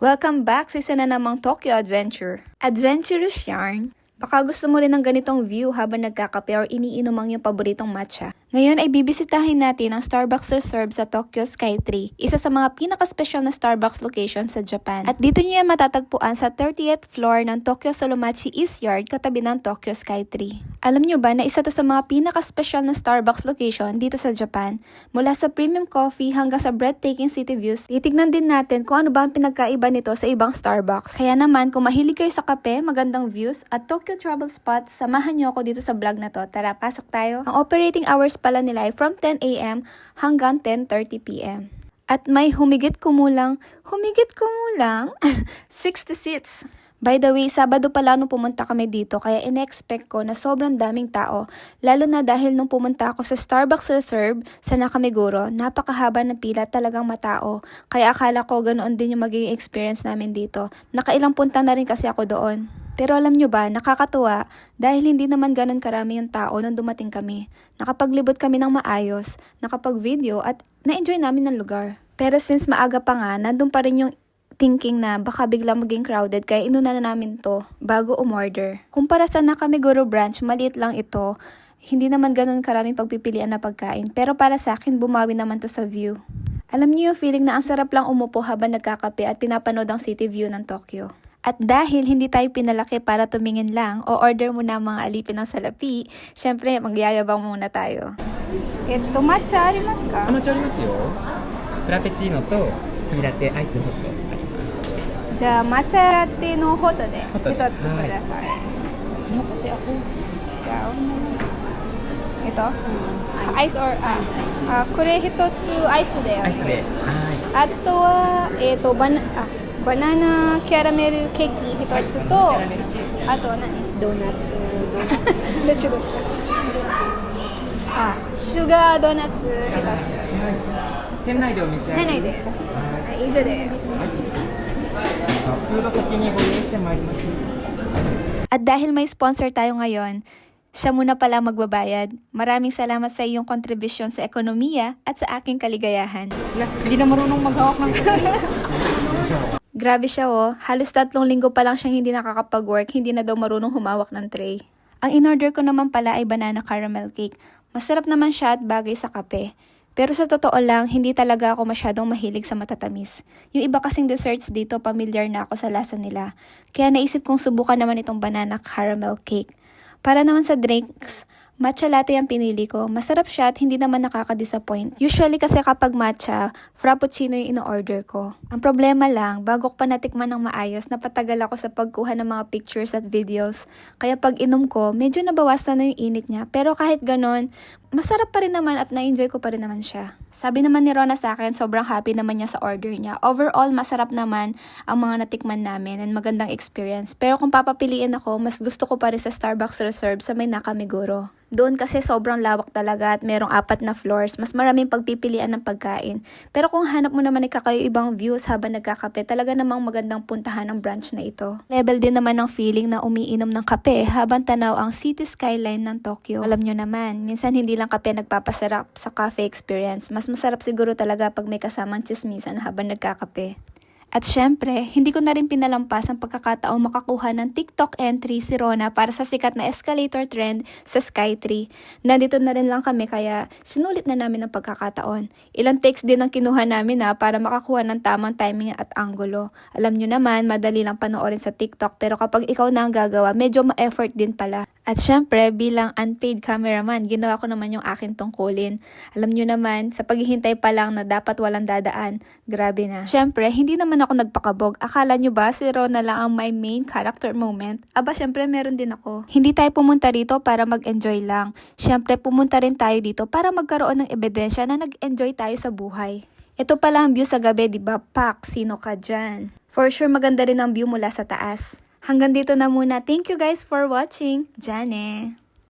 Welcome back sa isa na namang Tokyo Adventure. Adventurous yarn. Baka gusto mo rin ng ganitong view habang nagkakape or iniinom ang iyong paboritong matcha. Ngayon ay bibisitahin natin ang Starbucks Reserve sa Tokyo Skytree, isa sa mga pinaka-special na Starbucks location sa Japan. At dito niyo yan matatagpuan sa 30th floor ng Tokyo Solomachi East Yard katabi ng Tokyo Skytree. Alam niyo ba na isa to sa mga pinaka-special na Starbucks location dito sa Japan? Mula sa premium coffee hanggang sa breathtaking city views, titignan din natin kung ano ba ang pinagkaiba nito sa ibang Starbucks. Kaya naman, kung mahilig kayo sa kape, magandang views at Tokyo travel spots, samahan niyo ako dito sa vlog na to. Tara, pasok tayo. Ang operating hours pala nila ay from 10 a.m. hanggang 10:30 p.m. At may humigit kumulang 60 seats. By the way, Sabado pala nung pumunta kami dito kaya in-expect ko na sobrang daming tao. Lalo na dahil nung pumunta ako sa Starbucks Reserve sa Nakameguro, napakahaba ng pila, talagang matao. Kaya akala ko ganoon din yung magiging experience namin dito. Nakailang punta na rin kasi ako doon. Pero alam nyo ba, nakakatuwa dahil hindi naman ganun karami yung tao nung dumating kami. Nakapaglibot kami ng maayos, nakapag-video at na-enjoy namin ng lugar. Pero since maaga pa nga, nandun pa rin yung thinking na baka biglang maging crowded kaya inuna na namin to bago umorder. Kumpara sa Nakameguro branch, maliit lang ito. Hindi naman ganun karaming pagpipilian na pagkain. Pero para sa akin, bumawi naman to sa view. Alam niyo yung feeling na ang sarap lang umupo habang nagkakape at pinapanood ang city view ng Tokyo. At dahil hindi tayo pinalaki para tumingin lang o order muna ang mga alipin ng salapi, syempre magyayabang muna tayo. Matcha arimasu ka? 抹茶ありますよ。フラペチーノとティーラテアイスホットあります。 じゃあ抹茶ラテのホットでホットで一つください。じゃあアイス or これ一つアイスでおアイスで。願いします。はあとはバナナキャラメルケーキ一つと、あとは何？ドーナツ。どっちですか？シュガードーナツ一つ。い。店内でお召し上がり。店内で。はい。以上で。フード先にご用意してまいります。 At dahil may sponsor tayo ngayon, siya muna pala magbabayad. Maraming salamat sa iyong kontribusyon sa ekonomiya at sa aking kaligayahan. Hindi na marunong maghawak ng Grabe siya halos 3 linggo pa lang siyang hindi nakakapag-work, hindi na daw marunong humawak ng tray. Ang in-order ko naman pala ay banana caramel cake. Masarap naman siya at bagay sa kape. Pero sa totoo lang, hindi talaga ako masyadong mahilig sa matatamis. Yung iba kasing desserts dito, familiar na ako sa lasa nila. Kaya naisip kong subukan naman itong banana caramel cake. Para naman sa drinks, matcha latte ang pinili ko. Masarap siya at hindi naman nakaka-disappoint. Usually kasi kapag matcha, frappuccino yung ino-order ko. Ang problema lang, bago ko pa natikman ng maayos, napatagal ako sa pagkuha ng mga pictures at videos. Kaya pag inom ko, medyo nabawasan na yung init niya. Pero kahit ganon, masarap pa rin naman at na-enjoy ko pa rin naman siya. Sabi naman ni Rona sa akin, sobrang happy naman niya sa order niya. Overall, masarap naman ang mga natikman namin and magandang experience. Pero kung papapiliin ako, mas gusto ko pa rin sa Starbucks Reserve sa may Nakameguro. Doon kasi sobrang lawak talaga at merong 4 na floors. Mas maraming pagpipilian ng pagkain. Pero kung hanap mo naman ibang views habang nagkakape, talaga namang magandang puntahan ang branch na ito. Level din naman ng feeling na umiinom ng kape habang tanaw ang city skyline ng Tokyo. Alam nyo naman, minsan hindi lang kape nagpapasarap sa cafe experience. Mas masarap siguro talaga pag may kasamang chismisan habang nagkakape. At syempre, hindi ko na rin pinalampas ang pagkakataong makakuha ng TikTok entry si Rona para sa sikat na escalator trend sa Skytree. Nandito na rin lang kami kaya sinulit na namin ang pagkakataon. Ilang takes din ang kinuha namin para makakuha ng tamang timing at anggulo. Alam nyo naman, madali lang panoorin sa TikTok pero kapag ikaw na ang gagawa, medyo ma-effort din pala. At syempre, bilang unpaid cameraman, ginawa ko naman yung akin tungkulin. Alam nyo naman, sa paghihintay pa lang na dapat walang dadaan, grabe na. Syempre, hindi naman ako nagpakabog. Akala nyo ba si Rona lang ang my main character moment? Aba, syempre meron din ako. Hindi tayo pumunta rito para mag-enjoy lang. Syempre, pumunta rin tayo dito para magkaroon ng ebidensya na nag-enjoy tayo sa buhay. Ito pala ang view sa gabi, diba? Pak, sino ka dyan? For sure, maganda rin ang view mula sa taas. Hanggang dito na muna. Thank you guys for watching. Jane!